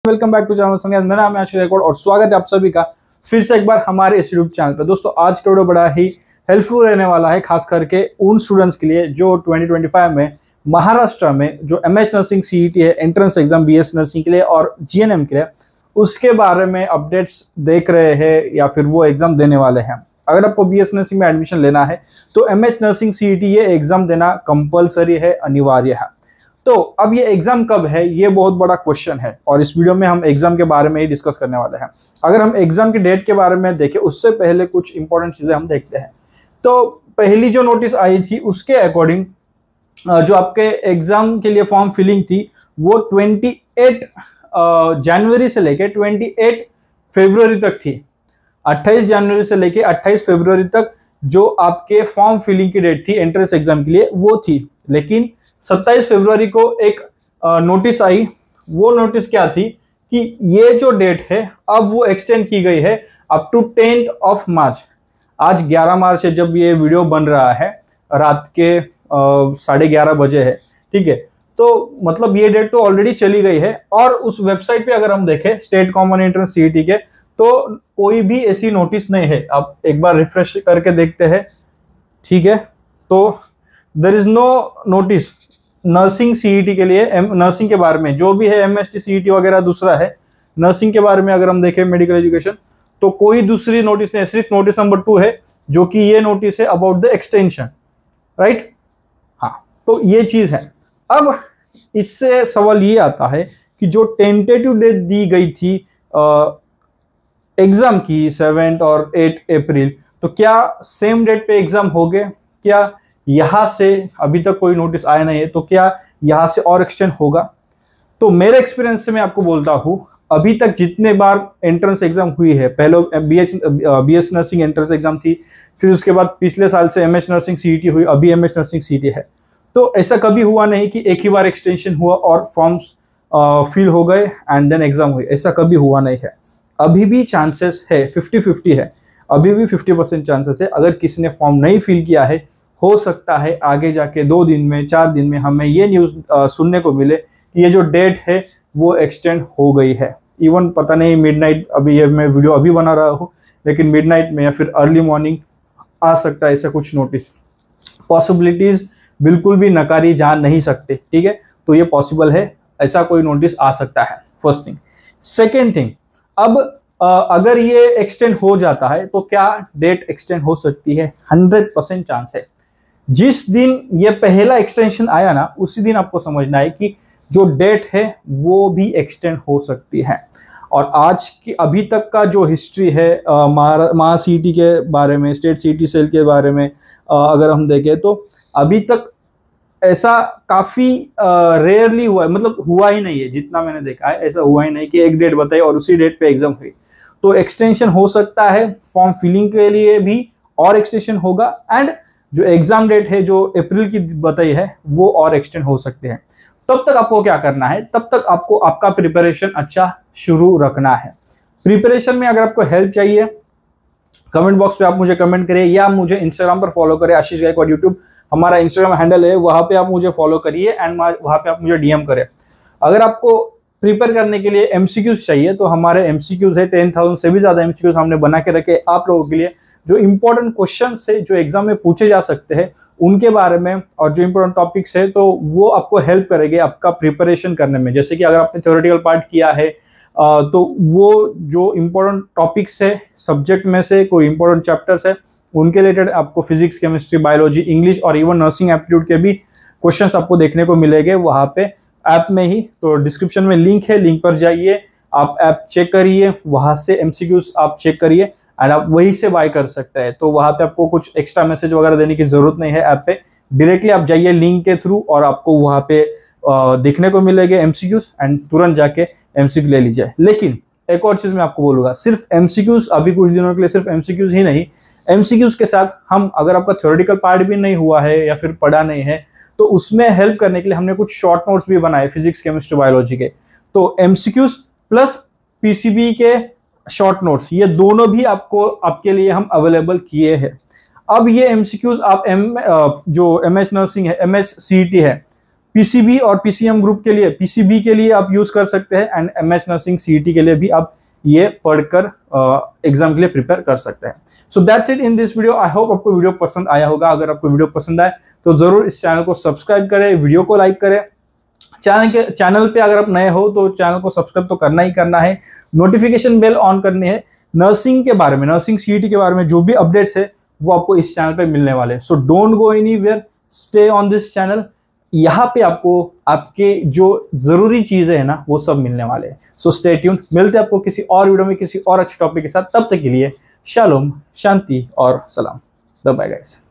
Welcome back to channel संज्ञान। मेरा नाम है आशीष रिकॉर्ड और स्वागत है आप सभी का फिर से एक बार हमारे इस यूट्यूब चैनल पर। दोस्तों आज का वीडियो बड़ा ही हेल्पफुल रहने वाला है, खास करके उन स्टूडेंट्स के लिए जो 2025 में महाराष्ट्र में जो एमएच नर्सिंग सीईटी है, एंट्रेंस एग्जाम बीएस नर्सिंग के लिए और जीएनएम के लिए, उसके बारे में अपडेट्स देख रहे हैं या फिर वो एग्जाम देने वाले हैं। अगर आपको बीएस नर्सिंग में एडमिशन लेना है तो एमएच नर्सिंग सीईटी ये एग्जाम देना कंपलसरी है, अनिवार्य है। तो अब ये एग्जाम कब है, ये बहुत बड़ा क्वेश्चन है और इस वीडियो में हम एग्जाम के बारे में ही डिस्कस करने वाले हैं। अगर हम एग्जाम की डेट के बारे में देखें उससे पहले कुछ इंपॉर्टेंट चीजें हम देखते हैं। तो पहली जो नोटिस आई थी उसके अकॉर्डिंग जो आपके एग्जाम के लिए फॉर्म फिलिंग थी वो 28 जनवरी से लेके 28 फरवरी तक थी। 28 जनवरी से लेके 28 फरवरी तक जो आपके फॉर्म फिलिंग की डेट थी एंट्रेंस एग्जाम के लिए वो थी। लेकिन 27 फरवरी को एक नोटिस आई। वो नोटिस क्या थी कि ये जो डेट है अब वो एक्सटेंड की गई है अप टू 10 मार्च। आज 11 मार्च है जब ये वीडियो बन रहा है, रात के 11:30 बजे है, ठीक है। तो मतलब ये डेट तो ऑलरेडी चली गई है और उस वेबसाइट पे अगर हम देखें स्टेट कॉमन एंट्रेंस सीईटी के, तो कोई भी ऐसी नोटिस नहीं है। आप एक बार रिफ्रेश करके देखते हैं, ठीक है। तो there is no notice nursing CET के लिए, नर्सिंग के बारे में जो भी है, एमएसटी सीईटी वगैरह दूसरा है। नर्सिंग के बारे में अगर हम देखें मेडिकल एजुकेशन, तो कोई दूसरी नोटिस नहीं, सिर्फ नोटिस नंबर 2 है जो कि ये नोटिस है अबाउट द एक्सटेंशन, राइट। हाँ, तो ये चीज है। अब इससे सवाल ये आता है कि जो टेंटेटिव डेट दी गई थी एग्जाम की 7 और 8 अप्रैल, तो क्या सेम डेट पे एग्जाम हो गए? क्या यहां से अभी तक कोई नोटिस आया नहीं है, तो क्या यहां से और एक्सटेंड होगा? तो मेरे एक्सपीरियंस से मैं आपको बोलता हूं, अभी तक जितने बार एंट्रेंस एग्जाम हुई है, पहले बीएस नर्सिंग एंट्रेंस एग्जाम थी, फिर उसके बाद पिछले साल से एमएच नर्सिंग सीईटी हुई, अभी एमएच नर्सिंग सीईटी है। तो ऐसा कभी हुआ नहीं कि एक ही बार एक्सटेंशन हुआ और फॉर्म्स फिल हो गए एंड देन एग्जाम हुई, ऐसा कभी हुआ नहीं है। अभी भी चांसेस है, 50-50 है, अभी भी 50% चांसेस है। अगर किसी ने फॉर्म नहीं फिल किया है, हो सकता है आगे जाके 2 दिन में, 4 दिन में हमें ये न्यूज़ सुनने को मिले कि ये जो डेट है वो एक्सटेंड हो गई है। इवन पता नहीं मिडनाइट, अभी ये मैं वीडियो अभी बना रहा हूँ, लेकिन मिडनाइट में या फिर अर्ली मॉर्निंग आ सकता है ऐसा कुछ नोटिस। पॉसिबिलिटीज बिल्कुल भी नकारी जा नहीं सकते, ठीक है। तो ये पॉसिबल है, ऐसा कोई नोटिस आ सकता है, फर्स्ट थिंग। सेकेंड थिंग, अब अगर ये एक्सटेंड हो जाता है तो क्या डेट एक्सटेंड हो सकती है? 100% चांस है। जिस दिन ये पहला एक्सटेंशन आया ना, उसी दिन आपको समझना है कि जो डेट है वो भी एक्सटेंड हो सकती है। और आज की अभी तक का जो हिस्ट्री है महा सीईटी के बारे में, स्टेट सीईटी सेल के बारे में अगर हम देखें, तो अभी तक ऐसा काफी रेयरली हुआ है, मतलब हुआ ही नहीं है। जितना मैंने देखा है ऐसा हुआ ही नहीं कि एक डेट बताई और उसी डेट पे एग्जाम हुई। तो एक्सटेंशन हो सकता है, फॉर्म फिलिंग के लिए भी और एक्सटेंशन होगा, एंड जो एग्जाम डेट है जो अप्रैल की बताई है वो और एक्सटेंड हो सकते हैं। तब तक आपको क्या करना है? तब तक आपको आपका प्रिपरेशन अच्छा शुरू रखना है। प्रिपरेशन में अगर आपको हेल्प चाहिए, कमेंट बॉक्स पे आप मुझे कमेंट करिए या मुझे इंस्टाग्राम पर फॉलो करें, आशीष गायकवाड यूट्यूब हमारा इंस्टाग्राम हैंडल है, वहां पे आप मुझे फॉलो करिए एंड वहां पे आप मुझे डीएम करें। अगर आपको प्रिपेयर करने के लिए एमसीक्यूज चाहिए तो हमारे एमसीक्यूज है, 10,000 से भी ज्यादा एमसीक्यूज हमने बना के रखे आप लोगों के लिए, जो इंपॉर्टेंट क्वेश्चंस है जो एग्जाम में पूछे जा सकते हैं उनके बारे में, और जो इंपॉर्टेंट टॉपिक्स है तो वो आपको हेल्प करेंगे आपका प्रिपरेशन करने में। जैसे कि अगर आपने थ्योरेटिकल पार्ट किया है तो वो जो इंपॉर्टेंट टॉपिक्स है सब्जेक्ट में से, कोई इंपॉर्टेंट चैप्टर्स है उनके रिलेटेड आपको फिजिक्स, केमिस्ट्री, बायोलॉजी, इंग्लिश और इवन नर्सिंग एप्टीट्यूड के भी क्वेश्चंस आपको देखने को मिलेंगे वहां पे ऐप में ही। तो डिस्क्रिप्शन में लिंक है, लिंक पर जाइए, आप ऐप चेक करिए, वहां से एमसीक्यूज आप चेक करिए एंड आप वहीं से बाय कर सकते हैं। तो वहां पे आपको कुछ एक्स्ट्रा मैसेज वगैरह देने की जरूरत नहीं है। ऐप पे डायरेक्टली आप जाइए लिंक के थ्रू और आपको वहां पे देखने को मिलेंगे एमसीक्यूज, एंड तुरंत जाके एमसीक्यू ले लीजिए। लेकिन एक और चीज मैं आपको बोलूंगा, सिर्फ एमसीक्यूज अभी कुछ दिनों के लिए सिर्फ एमसीक्यूज ही नहीं, एमसीक्यूज के साथ हम, अगर आपका थ्योरेटिकल पार्ट भी नहीं हुआ है या फिर पढ़ा नहीं है, तो उसमें हेल्प करने के लिए हमने कुछ शॉर्ट नोट्स भी बनाए फिजिक्स, केमिस्ट्री, बायोलॉजी के। तो एमसीक्यूज प्लस पीसीबी के शॉर्ट नोट्स, ये दोनों भी आपको आपके लिए हम अवेलेबल किए हैं। अब ये एमसीक्यूज आप जो एमएच नर्सिंग है, एमएच सीईटी है, पीसीबी और पीसीएम ग्रुप के लिए, पीसीबी के लिए आप यूज कर सकते हैं एंड एमएच नर्सिंग सीईटी के लिए भी आप ये पढ़कर एग्जाम के लिए प्रिपेयर कर सकते हैं। So that's it in this video. I hope आपको वीडियो पसंद आया होगा। अगर आपको वीडियो पसंद आए तो जरूर इस चैनल को सब्सक्राइब करें, वीडियो को लाइक करें। चैनल पे अगर आप नए हो तो चैनल को सब्सक्राइब तो करना ही करना है, नोटिफिकेशन बेल ऑन करनी है। नर्सिंग के बारे में, नर्सिंग सीईटी के बारे में जो भी अपडेट्स है वो आपको इस चैनल पे मिलने वाले हैं। So don't go anywhere, stay on this channel. यहाँ पे आपको आपके जो जरूरी चीजें हैं ना वो सब मिलने वाले हैं। So stay tune. मिलते हैं आपको किसी और वीडियो में किसी और अच्छे टॉपिक के साथ। तब तक के लिए शालोम, शांति और सलाम। Bye bye guys.